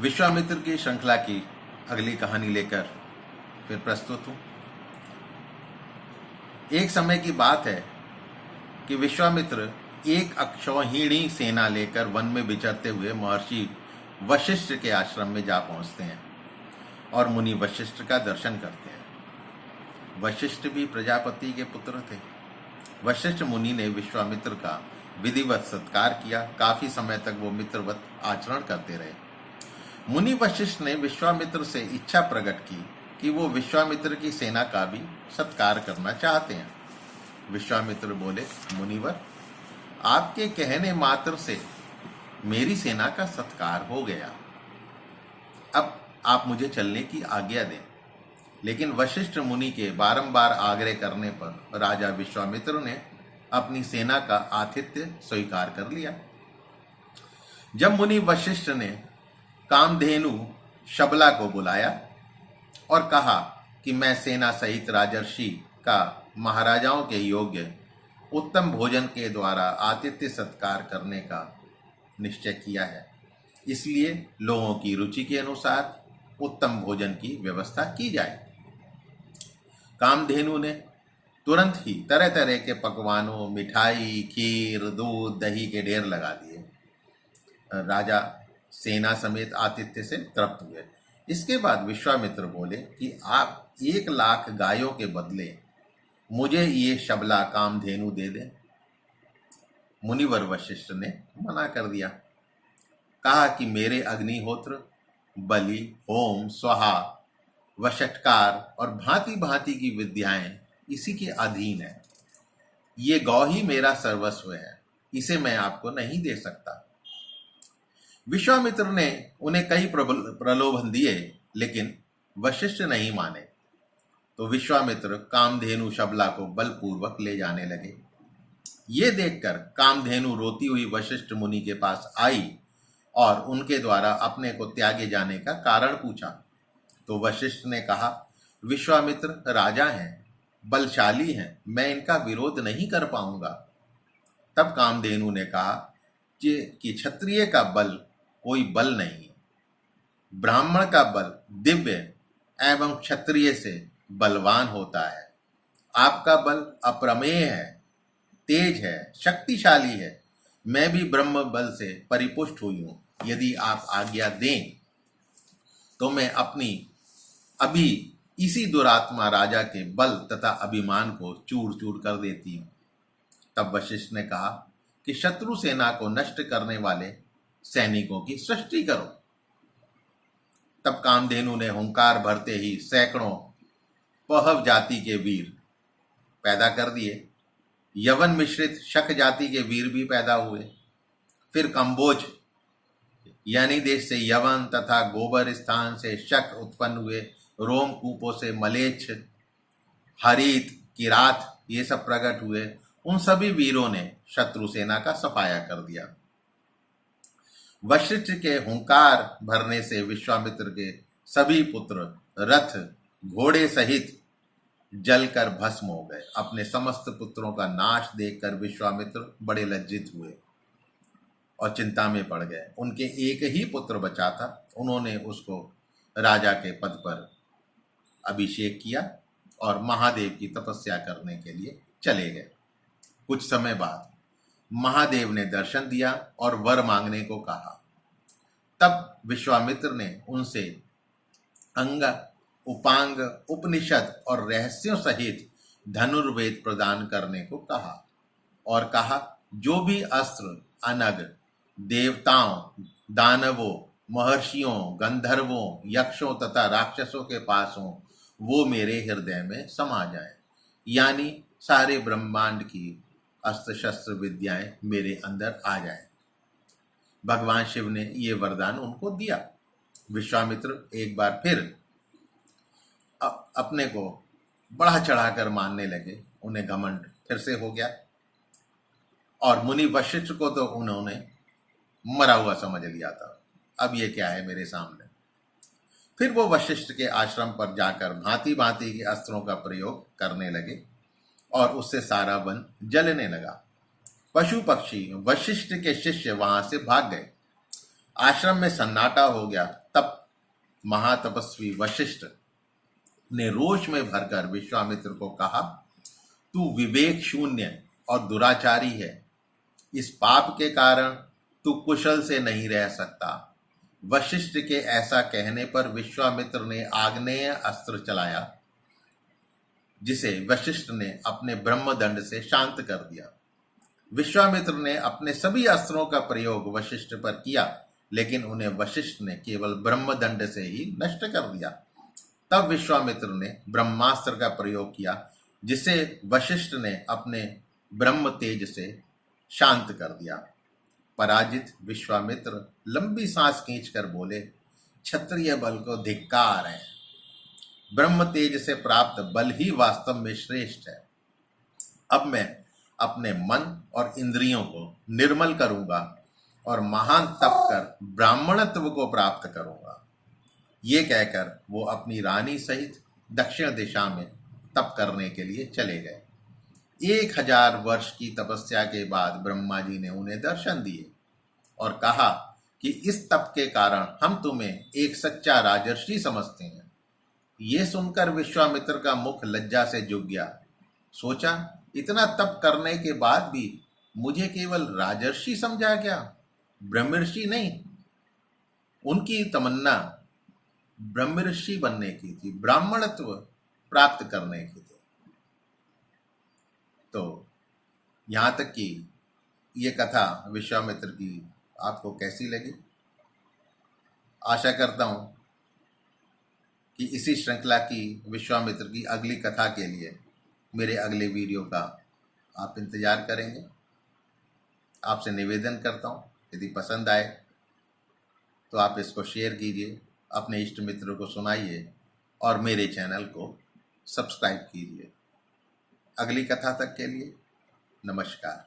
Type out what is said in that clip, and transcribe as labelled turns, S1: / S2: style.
S1: विश्वामित्र की श्रृंखला की अगली कहानी लेकर फिर प्रस्तुत हूं। एक समय की बात है कि विश्वामित्र एक अक्षौहिणी सेना लेकर वन में विचरते हुए महर्षि वशिष्ठ के आश्रम में जा पहुंचते हैं और मुनि वशिष्ठ का दर्शन करते हैं। वशिष्ठ भी प्रजापति के पुत्र थे। वशिष्ठ मुनि ने विश्वामित्र का विधिवत सत्कार किया। काफी समय तक वो मित्रवत आचरण करते रहे। मुनि वशिष्ठ ने विश्वामित्र से इच्छा प्रकट की कि वो विश्वामित्र की सेना का भी सत्कार करना चाहते हैं। विश्वामित्र बोले, मुनिवर, आपके कहने मात्र से मेरी सेना का सत्कार हो गया। अब आप मुझे चलने की आज्ञा दें। लेकिन वशिष्ठ मुनि के बारंबार आग्रह करने पर राजा विश्वामित्र ने अपनी सेना का आतिथ्य स्वीकार कर लिया। जब मुनि वशिष्ठ ने कामधेनु शबला को बुलाया और कहा कि मैं सेना सहित राजर्षि का महाराजाओं के योग्य उत्तम भोजन के द्वारा आतिथ्य सत्कार करने का निश्चय किया है, इसलिए लोगों की रुचि के अनुसार उत्तम भोजन की व्यवस्था की जाए। कामधेनु ने तुरंत ही तरह तरह के पकवानों, मिठाई, खीर, दूध, दही के ढेर लगा दिए। राजा सेना समेत आतिथ्य से तृप्त हुए। इसके बाद विश्वामित्र बोले कि आप 1,00,000 गायों के बदले मुझे ये शबला कामधेनु दे दें। मुनिवर वशिष्ठ ने मना कर दिया। कहा कि मेरे अग्निहोत्र, बलि, होम, स्वाहा, वषटकार और भांति भांति की विद्याएं इसी के अधीन है। ये गौ ही मेरा सर्वस्व है, इसे मैं आपको नहीं दे सकता। विश्वामित्र ने उन्हें कई प्रलोभन दिए, लेकिन वशिष्ठ नहीं माने। तो विश्वामित्र कामधेनु शबला को बलपूर्वक ले जाने लगे। ये देखकर कामधेनु रोती हुई वशिष्ठ मुनि के पास आई और उनके द्वारा अपने को त्यागे जाने का कारण पूछा। तो वशिष्ठ ने कहा, विश्वामित्र राजा हैं, बलशाली हैं, मैं इनका विरोध नहीं कर पाऊंगा। तब कामधेनु ने कहा कि क्षत्रिय का बल कोई बल नहीं, ब्राह्मण का बल दिव्य एवं क्षत्रिय से बलवान होता है। आपका बल अप्रमेय है, तेज है, शक्तिशाली है। मैं भी ब्रह्म बल से परिपुष्ट हुई हूं। यदि आप आज्ञा दें तो मैं अपनी अभी इसी दुरात्मा राजा के बल तथा अभिमान को चूर चूर कर देती हूं। तब वशिष्ठ ने कहा कि शत्रु सेना को नष्ट करने वाले सैनिकों की सृष्टि करो। तब कामधेनु ने हुंकार भरते ही सैकड़ों पहव जाति के वीर पैदा कर दिए। यवन मिश्रित शक जाति के वीर भी पैदा हुए। फिर कंबोज यानी देश से यवन तथा गोबर स्थान से शक उत्पन्न हुए। रोमकूपों से मलेच्छ, हरित, किरात ये सब प्रकट हुए। उन सभी वीरों ने शत्रु सेना का सफाया कर दिया। वशिष्ठ के हुंकार भरने से विश्वामित्र के सभी पुत्र रथ घोड़े सहित जलकर भस्म हो गए। अपने समस्त पुत्रों का नाश देखकर विश्वामित्र बड़े लज्जित हुए और चिंता में पड़ गए। उनके एक ही पुत्र बचा था। उन्होंने उसको राजा के पद पर अभिषेक किया और महादेव की तपस्या करने के लिए चले गए। कुछ समय बाद महादेव ने दर्शन दिया और वर मांगने को कहा। तब विश्वामित्र ने उनसे अंग, उपांग, उपनिषद और रहस्यों सहित धनुर्वेद प्रदान करने को कहा और कहा, जो भी अस्त्र अनग देवताओं, दानवों, महर्षियों, गंधर्वों, यक्षों तथा राक्षसों के पास हों, वो मेरे हृदय में समा जाए। यानी सारे ब्रह्मांड की अस्त्र शस्त्र विद्याएं मेरे अंदर आ जाए। भगवान शिव ने ये वरदान उनको दिया। विश्वामित्र एक बार फिर अपने को बढ़ा चढ़ाकर मानने लगे। उन्हें घमंड फिर से हो गया और मुनि वशिष्ठ को तो उन्होंने मरा हुआ समझ लिया था। अब ये क्या है मेरे सामने। फिर वो वशिष्ठ के आश्रम पर जाकर भांति भांति के अस्त्रों का प्रयोग करने लगे और उससे सारा वन जलने लगा। पशु पक्षी वशिष्ठ के शिष्य वहां से भाग गए। आश्रम में सन्नाटा हो गया। तब महातपस्वी वशिष्ठ ने रोष में भरकर विश्वामित्र को कहा, तू विवेक शून्य और दुराचारी है। इस पाप के कारण तू कुशल से नहीं रह सकता। वशिष्ठ के ऐसा कहने पर विश्वामित्र ने आग्नेय अस्त्र चलाया, जिसे वशिष्ठ ने अपने ब्रह्मदंड से शांत कर दिया। विश्वामित्र ने अपने सभी अस्त्रों का प्रयोग वशिष्ठ पर किया, लेकिन उन्हें वशिष्ठ ने केवल ब्रह्मदंड से ही नष्ट कर दिया। तब विश्वामित्र ने ब्रह्मास्त्र का प्रयोग किया, जिसे वशिष्ठ ने अपने ब्रह्म तेज से शांत कर दिया। पराजित विश्वामित्र लंबी सांस खींचकर बोले, क्षत्रिय बल को धिक्कार है। ब्रह्म तेज से प्राप्त बल ही वास्तव में श्रेष्ठ है। अब मैं अपने मन और इंद्रियों को निर्मल करूंगा और महान तप कर ब्राह्मणत्व को प्राप्त करूंगा। ये कहकर वो अपनी रानी सहित दक्षिण दिशा में तप करने के लिए चले गए। 1000 वर्ष की तपस्या के बाद ब्रह्मा जी ने उन्हें दर्शन दिए और कहा कि इस तप के कारण हम तुम्हें एक सच्चा राजर्षि समझते हैं। ये सुनकर विश्वामित्र का मुख लज्जा से झुक गया। सोचा, इतना तप करने के बाद भी मुझे केवल राजर्षि समझा क्या, ब्रह्मर्षि नहीं। उनकी तमन्ना ब्रह्मर्षि बनने की थी, ब्राह्मणत्व प्राप्त करने की थी। तो यहाँ तक कि ये कथा विश्वामित्र की आपको कैसी लगी? आशा करता हूँ कि इसी श्रृंखला की विश्वामित्र की अगली कथा के लिए मेरे अगले वीडियो का आप इंतज़ार करेंगे। आपसे निवेदन करता हूँ, यदि पसंद आए तो आप इसको शेयर कीजिए, अपने इष्ट मित्रों को सुनाइए और मेरे चैनल को सब्सक्राइब कीजिए। अगली कथा तक के लिए नमस्कार।